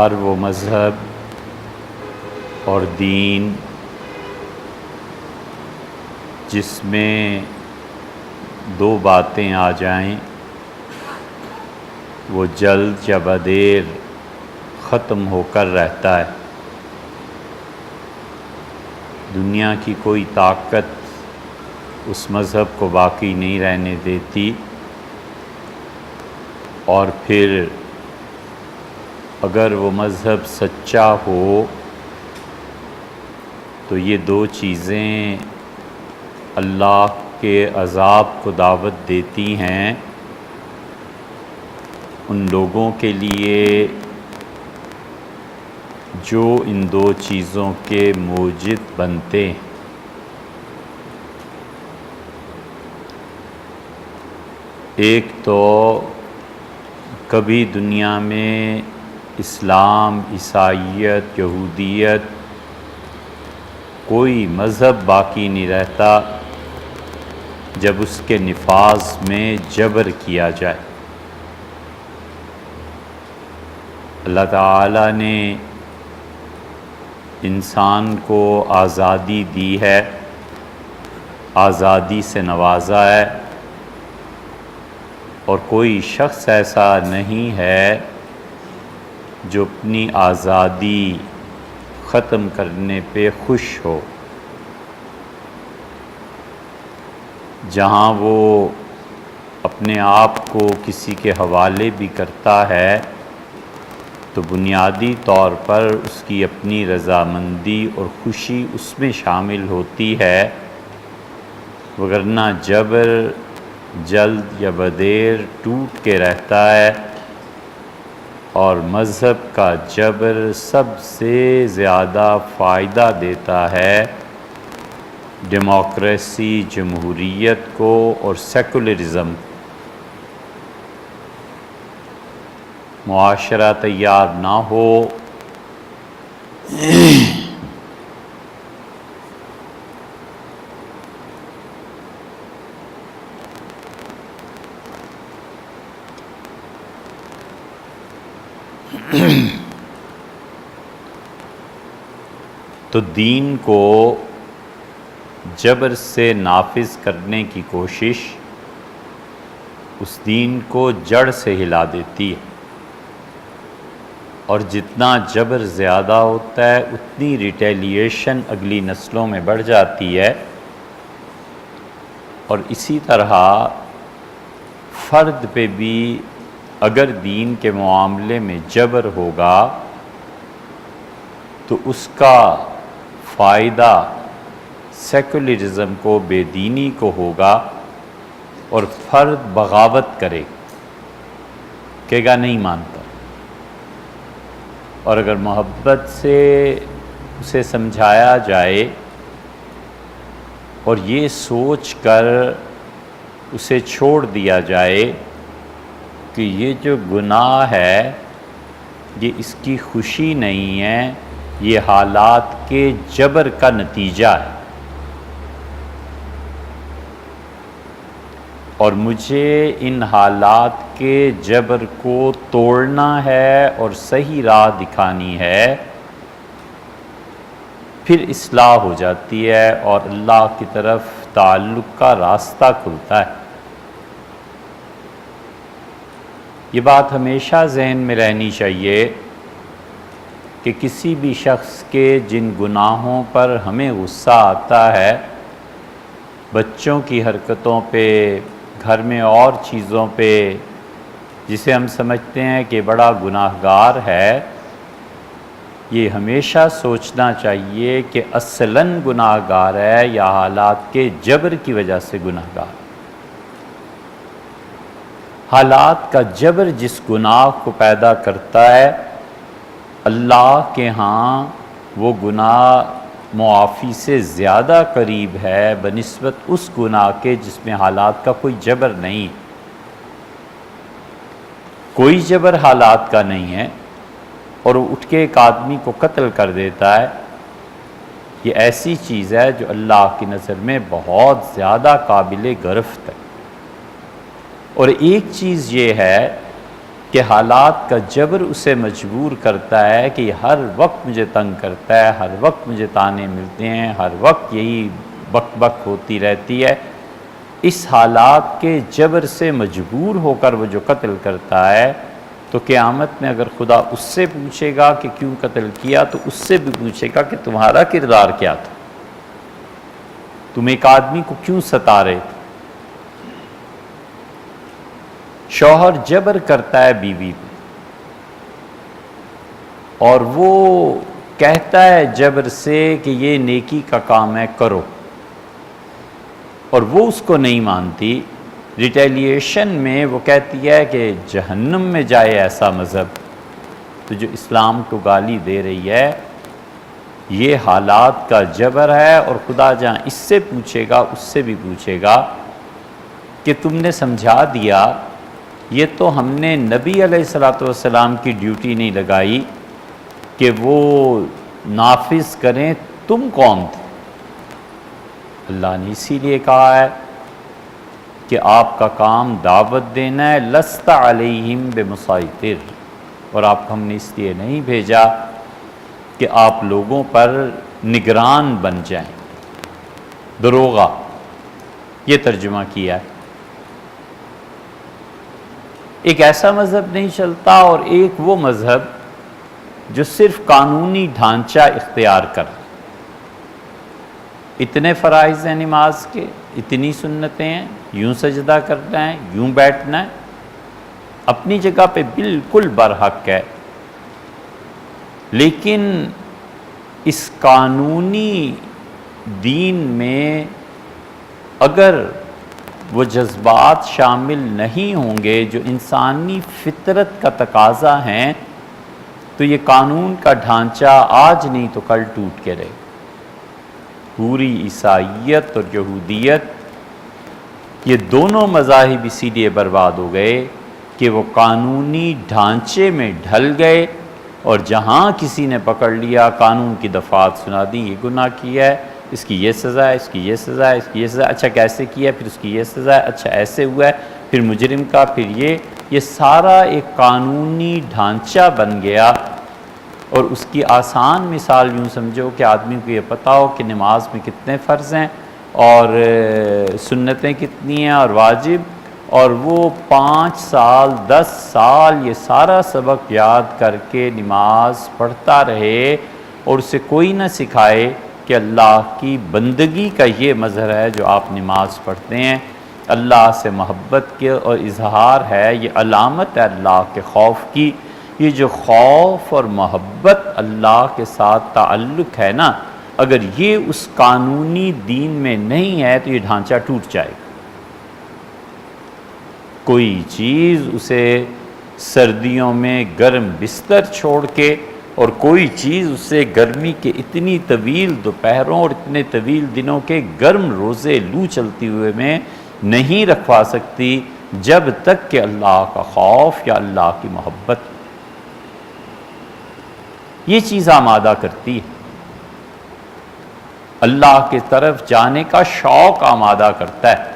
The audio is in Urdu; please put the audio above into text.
ہر وہ مذہب اور دین جس میں دو باتیں آ جائیں وہ جلد یا بدیر ختم ہو کر رہتا ہے۔ دنیا کی کوئی طاقت اس مذہب کو باقی نہیں رہنے دیتی، اور پھر اگر وہ مذہب سچا ہو تو یہ دو چیزیں اللہ کے عذاب کو دعوت دیتی ہیں ان لوگوں کے لیے جو ان دو چیزوں کے موجد بنتے ہیں۔ ایک تو کبھی دنیا میں اسلام، عیسائیت، یہودیت کوئی مذہب باقی نہیں رہتا جب اس کے نفاذ میں جبر کیا جائے۔ اللہ تعالیٰ نے انسان کو آزادی دی ہے، آزادی سے نوازا ہے، اور کوئی شخص ایسا نہیں ہے جو اپنی آزادی ختم کرنے پہ خوش ہو۔ جہاں وہ اپنے آپ کو کسی کے حوالے بھی کرتا ہے تو بنیادی طور پر اس کی اپنی رضامندی اور خوشی اس میں شامل ہوتی ہے، وگرنہ جبر جلد یا بدیر ٹوٹ کے رہتا ہے، اور مذہب کا جبر سب سے زیادہ فائدہ دیتا ہے ڈیموکریسی، جمہوریت کو اور سیکولرزم کو۔ معاشرہ تیار نہ ہو تو دین کو جبر سے نافذ کرنے کی کوشش اس دین کو جڑ سے ہلا دیتی ہے، اور جتنا جبر زیادہ ہوتا ہے اتنی ریٹیلیشن اگلی نسلوں میں بڑھ جاتی ہے، اور اسی طرح فرد پہ بھی اگر دین کے معاملے میں جبر ہوگا تو اس کا فائدہ سیکولرزم کو، بے دینی کو ہوگا، اور فرد بغاوت کرے، کہے گا نہیں مانتا۔ اور اگر محبت سے اسے سمجھایا جائے اور یہ سوچ کر اسے چھوڑ دیا جائے کہ یہ جو گناہ ہے یہ اس کی خوشی نہیں ہے، یہ حالات کے جبر کا نتیجہ ہے، اور مجھے ان حالات کے جبر کو توڑنا ہے اور صحیح راہ دکھانی ہے، پھر اصلاح ہو جاتی ہے اور اللہ کی طرف تعلق کا راستہ کھلتا ہے۔ یہ بات ہمیشہ ذہن میں رہنی چاہیے کہ کسی بھی شخص کے جن گناہوں پر ہمیں غصہ آتا ہے، بچوں کی حرکتوں پہ، گھر میں اور چیزوں پہ، جسے ہم سمجھتے ہیں کہ بڑا گناہ گار ہے، یہ ہمیشہ سوچنا چاہیے کہ اصلاً گناہ گار ہے یا حالات کے جبر کی وجہ سے گناہ گار۔ حالات کا جبر جس گناہ کو پیدا کرتا ہے، اللہ کے ہاں وہ گناہ معافی سے زیادہ قریب ہے بنسبت اس گناہ کے جس میں حالات کا کوئی جبر نہیں۔ کوئی جبر حالات کا نہیں ہے اور وہ اٹھ کے ایک آدمی کو قتل کر دیتا ہے، یہ ایسی چیز ہے جو اللہ کی نظر میں بہت زیادہ قابل گرفت ہے۔ اور ایک چیز یہ ہے کہ حالات کا جبر اسے مجبور کرتا ہے کہ یہ ہر وقت مجھے تنگ کرتا ہے، ہر وقت مجھے تانے ملتے ہیں، ہر وقت یہی بک بک ہوتی رہتی ہے، اس حالات کے جبر سے مجبور ہو کر وہ جو قتل کرتا ہے، تو قیامت میں اگر خدا اس سے پوچھے گا کہ کیوں قتل کیا، تو اس سے بھی پوچھے گا کہ تمہارا کردار کیا تھا، تم ایک آدمی کو کیوں ستا رہے تھے۔ شوہر جبر کرتا ہے بیوی پہ، اور وہ کہتا ہے جبر سے کہ یہ نیکی کا کام ہے، کرو، اور وہ اس کو نہیں مانتی، ریٹیلیشن میں وہ کہتی ہے کہ جہنم میں جائے ایسا مذہب، تو جو اسلام کو گالی دے رہی ہے یہ حالات کا جبر ہے، اور خدا جہاں اس سے پوچھے گا اس سے بھی پوچھے گا کہ تم نے سمجھا دیا، یہ تو ہم نے نبی علیہ السلام کی ڈیوٹی نہیں لگائی کہ وہ نافذ کریں، تم کون تھے؟ اللہ نے اسی لیے کہا ہے کہ آپ کا کام دعوت دینا ہے، لست علیہم بمسیطر، اور آپ کو ہم نے اس لیے نہیں بھیجا کہ آپ لوگوں پر نگران بن جائیں، دروغہ، یہ ترجمہ کیا ہے۔ ایک ایسا مذہب نہیں چلتا، اور ایک وہ مذہب جو صرف قانونی ڈھانچہ اختیار کر، اتنے فرائض ہیں نماز کے، اتنی سنتیں ہیں، یوں سجدہ کرنا ہے، یوں بیٹھنا ہے، اپنی جگہ پہ بالکل برحق ہے، لیکن اس قانونی دین میں اگر وہ جذبات شامل نہیں ہوں گے جو انسانی فطرت کا تقاضا ہیں، تو یہ قانون کا ڈھانچہ آج نہیں تو کل ٹوٹ کے رہے۔ پوری عیسائیت اور یہودیت، یہ دونوں مذاہب اسی لیے برباد ہو گئے کہ وہ قانونی ڈھانچے میں ڈھل گئے، اور جہاں کسی نے پکڑ لیا قانون کی دفعات سنا دی، یہ گناہ کیا ہے، اس کی یہ سزا ہے، اس کی یہ سزا ہے، اس کی یہ سزا ہے، اچھا کیسے کیا ہے، پھر اس کی یہ سزا ہے، اچھا ایسے ہوا ہے، پھر مجرم کا، پھر یہ سارا ایک قانونی ڈھانچہ بن گیا۔ اور اس کی آسان مثال یوں سمجھو کہ آدمی کو یہ پتہ ہو کہ نماز میں کتنے فرض ہیں اور سنتیں کتنی ہیں اور واجب، اور وہ 5 سال 10 سال یہ سارا سبق یاد کر کے نماز پڑھتا رہے، اور اسے کوئی نہ سکھائے کہ اللہ کی بندگی کا یہ مظہر ہے جو آپ نماز پڑھتے ہیں، اللہ سے محبت کے اور اظہار ہے، یہ علامت ہے اللہ کے خوف کی۔ یہ جو خوف اور محبت اللہ کے ساتھ تعلق ہے نا، اگر یہ اس قانونی دین میں نہیں ہے تو یہ ڈھانچہ ٹوٹ جائے گا۔ کوئی چیز اسے سردیوں میں گرم بستر چھوڑ کے، اور کوئی چیز اسے گرمی کے اتنی طویل دوپہروں اور اتنے طویل دنوں کے گرم روزے لو چلتی ہوئے میں نہیں رکھوا سکتی، جب تک کہ اللہ کا خوف یا اللہ کی محبت یہ چیز آمادہ کرتی ہے، اللہ کی طرف جانے کا شوق آمادہ کرتا ہے۔